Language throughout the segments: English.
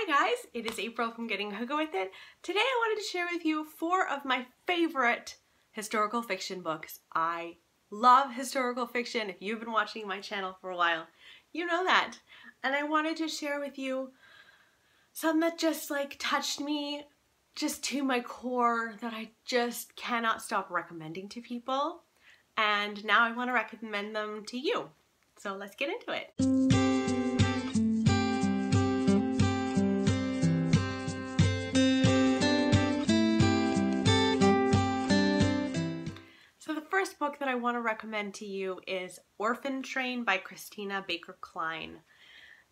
Hi guys, it is April from Getting Hookah With It. Today I wanted to share with you 4 of my favorite historical fiction books. I love historical fiction. If you've been watching my channel for a while, you know that. And I wanted to share with you some that just touched me just to my core, that I just cannot stop recommending to people. And now I want to recommend them to you. So let's get into it. So the first book that I want to recommend to you is Orphan Train by Christina Baker Klein.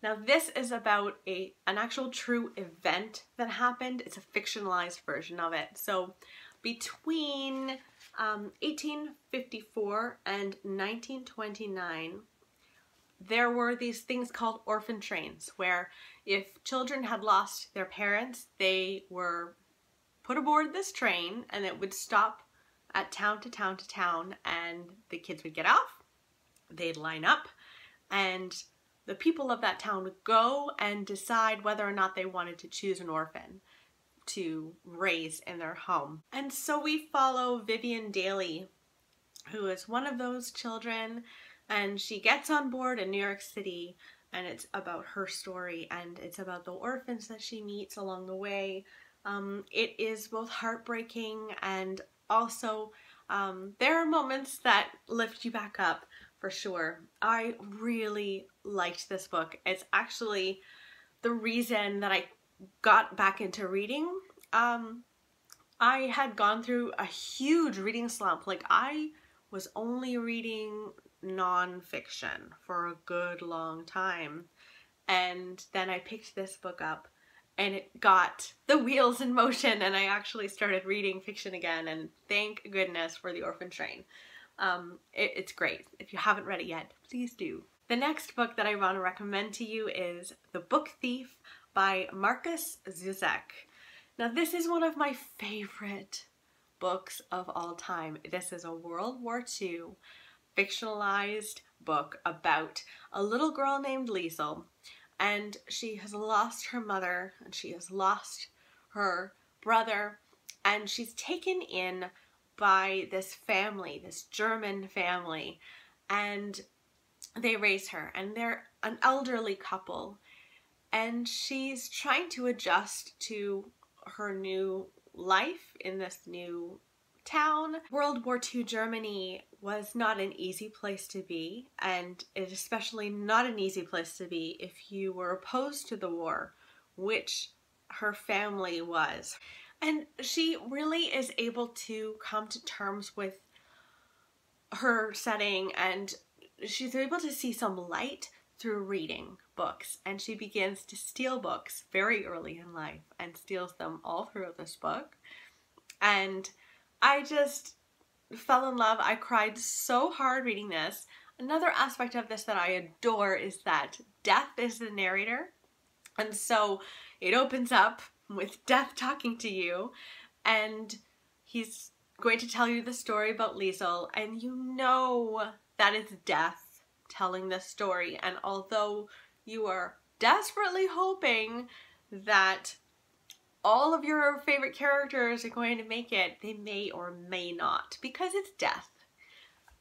Now this is about an actual true event that happened. It's a fictionalized version of it. So between 1854 and 1929, there were these things called orphan trains, where if children had lost their parents, they were put aboard this train and it would stop at town to town to town, and the kids would get off, they'd line up, and the people of that town would go and decide whether or not they wanted to choose an orphan to raise in their home. And so we follow Vivian Daly, who is one of those children, and she gets on board in New York City, and it's about her story, and it's about the orphans that she meets along the way. It is both heartbreaking and also there are moments that lift you back up, for sure. I really liked this book. It's actually the reason that I got back into reading. I had gone through a huge reading slump. I was only reading nonfiction for a good long time, and then I picked this book up and it got the wheels in motion, and I actually started reading fiction again, and thank goodness for the Orphan Train. It's great. If you haven't read it yet, please do. The next book that I want to recommend to you is The Book Thief by Markus Zusak. Now this is one of my favorite books of all time. This is a World War II fictionalized book about a little girl named Liesel, and she has lost her mother and she has lost her brother, and she's taken in by this family, this German family, and they raise her, and they're an elderly couple, and she's trying to adjust to her new life in this new town. World War II Germany was not an easy place to be, and it's especially not an easy place to be if you were opposed to the war, which her family was. And she really is able to come to terms with her setting, and she's able to see some light through reading books, and she begins to steal books very early in life and steals them all throughout this book. And I just fell in love. I cried so hard reading this. Another aspect of this that I adore is that Death is the narrator, and so it opens up with Death talking to you, and he's going to tell you the story about Liesel, and you know that it's Death telling this story, and although you are desperately hoping that all of your favorite characters are going to make it, they may or may not, because it's Death.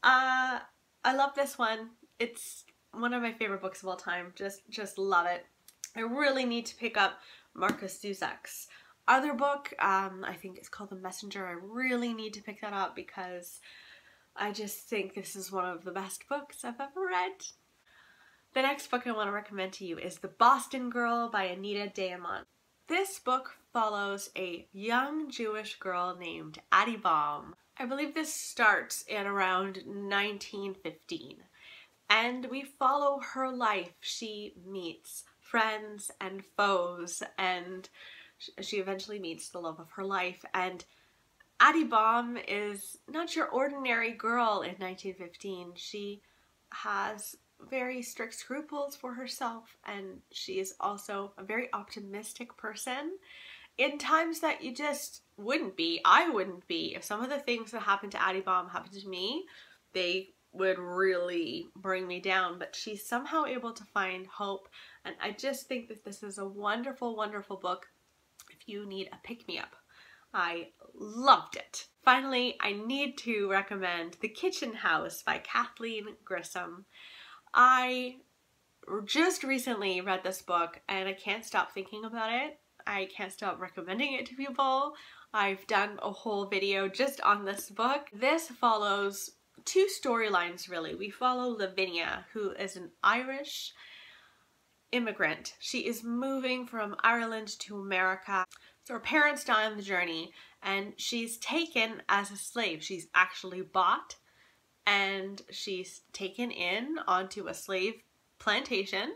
I love this one. It's one of my favorite books of all time. Just love it. I really need to pick up Markus Zusak's other book. I think it's called The Messenger. I really need to pick that up because I just think this is one of the best books I've ever read. The next book I want to recommend to you is The Boston Girl by Anita Diamant. This book follows a young Jewish girl named Addie Baum. I believe this starts in around 1915, and we follow her life. She meets friends and foes, and she eventually meets the love of her life. And Addie Baum is not your ordinary girl in 1915. She has very strict scruples for herself, and she is also a very optimistic person in times that you just wouldn't be. I wouldn't be. If some of the things that happened to Addie Baum happened to me, they would really bring me down, but she's somehow able to find hope And I just think that this is a wonderful, wonderful book if you need a pick-me-up. I loved it. Finally, I need to recommend The Kitchen House by Kathleen Grissom. I just recently read this book and I can't stop thinking about it. I can't stop recommending it to people. I've done a whole video just on this book. This follows two storylines really. We follow Lavinia, who is an Irish immigrant. She is moving from Ireland to America. So her parents die on the journey and she's taken as a slave. She's actually bought and she's taken in onto a slave plantation,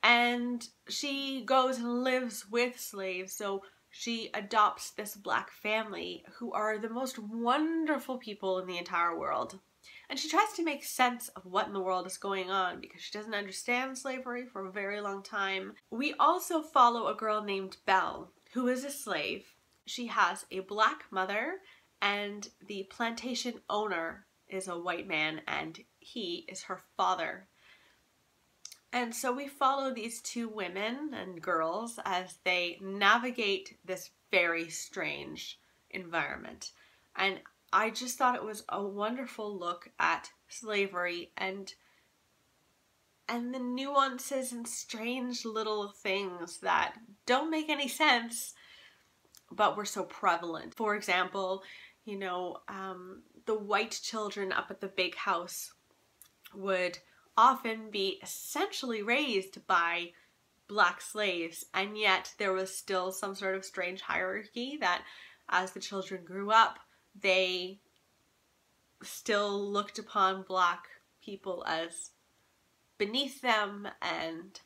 and she goes and lives with slaves. So she adopts this black family who are the most wonderful people in the entire world. And she tries to make sense of what in the world is going on because she doesn't understand slavery for a very long time. We also follow a girl named Belle, who is a slave. She has a black mother and the plantation owner is a white man and he is her father. And so we follow these two women and girls as they navigate this very strange environment. And I just thought it was a wonderful look at slavery and the nuances and strange little things that don't make any sense, but were so prevalent. For example, you know, the white children up at the big house would often be essentially raised by black slaves, and yet there was still some sort of strange hierarchy that as the children grew up, they still looked upon black people as beneath them, and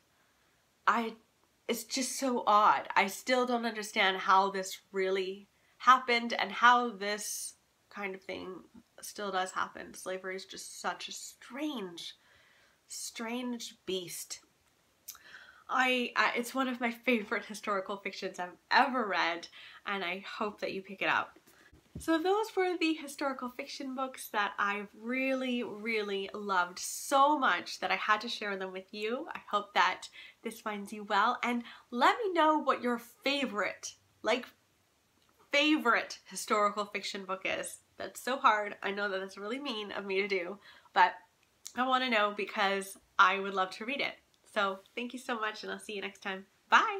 it's just so odd. I still don't understand how this really happened and how this kind of thing still does happen. Slavery is just such a strange beast. It's one of my favorite historical fictions I've ever read, and I hope that you pick it up. So those were the historical fiction books that I've really, really loved so much that I had to share them with you. I hope that this finds you well, and let me know what your favorite historical fiction book is. That's so hard. I know that that's really mean of me to do, but I want to know because I would love to read it. So thank you so much, and I'll see you next time. Bye!